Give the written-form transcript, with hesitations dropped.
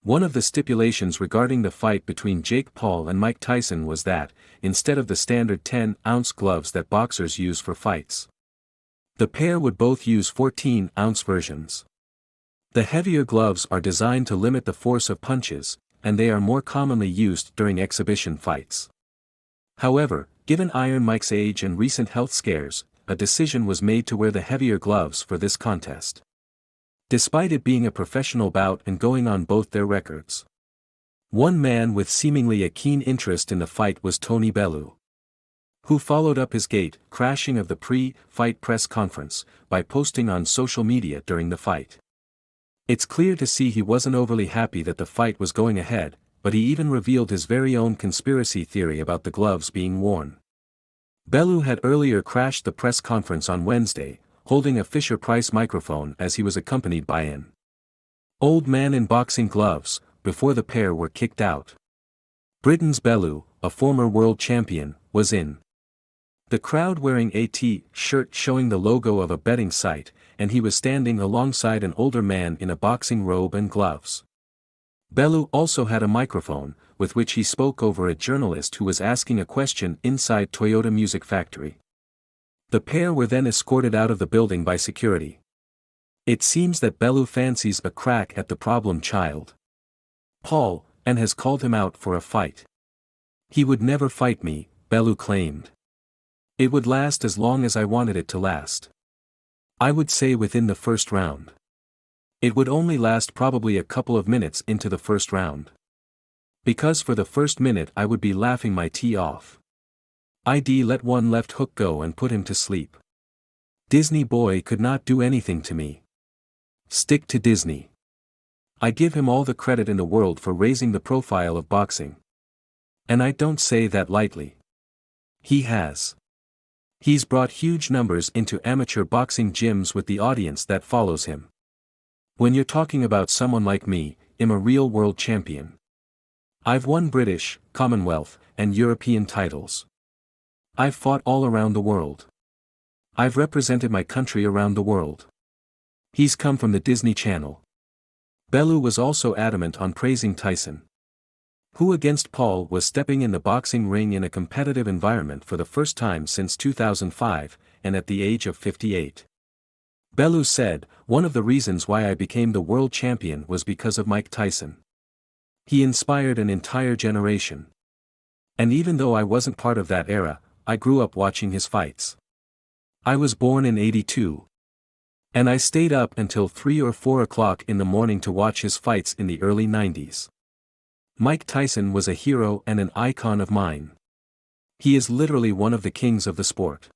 One of the stipulations regarding the fight between Jake Paul and Mike Tyson was that, instead of the standard 10-ounce gloves that boxers use for fights, the pair would both use 14-ounce versions. The heavier gloves are designed to limit the force of punches, and they are more commonly used during exhibition fights. However, given Iron Mike's age and recent health scares, a decision was made to wear the heavier gloves for this contest. Despite it being a professional bout and going on both their records. One man with seemingly a keen interest in the fight was Tony Bellew, who followed up his crashing of the pre-fight press conference by posting on social media during the fight. It's clear to see he wasn't overly happy that the fight was going ahead, but he even revealed his very own conspiracy theory about the gloves being worn. Bellew had earlier crashed the press conference on Wednesday, holding a Fisher-Price microphone as he was accompanied by an old man in boxing gloves, before the pair were kicked out. Britain's Bellew, a former world champion, was in the crowd wearing a T-shirt showing the logo of a betting site, and he was standing alongside an older man in a boxing robe and gloves. Bellew also had a microphone, with which he spoke over a journalist who was asking a question inside Toyota Music Factory. The pair were then escorted out of the building by security. It seems that Bellew fancies a crack at the problem child, Paul, and has called him out for a fight. He would never fight me, Bellew claimed. It would last as long as I wanted it to last. I would say within the first round. It would only last probably a couple of minutes into the first round. Because for the first minute I would be laughing my tee off. I'd let one left hook go and put him to sleep. Disney boy could not do anything to me. Stick to Disney. I give him all the credit in the world for raising the profile of boxing. And I don't say that lightly. He has. He's brought huge numbers into amateur boxing gyms with the audience that follows him. When you're talking about someone like me, I'm a real world champion. I've won British, Commonwealth, and European titles. I've fought all around the world. I've represented my country around the world. He's come from the Disney Channel. Bellew was also adamant on praising Tyson, who against Paul was stepping in the boxing ring in a competitive environment for the first time since 2005, and at the age of 58. Bellew said, "One of the reasons why I became the world champion was because of Mike Tyson. He inspired an entire generation. And even though I wasn't part of that era, I grew up watching his fights. I was born in '82. And I stayed up until 3 or 4 o'clock in the morning to watch his fights in the early '90s. Mike Tyson was a hero and an icon of mine. He is literally one of the kings of the sport."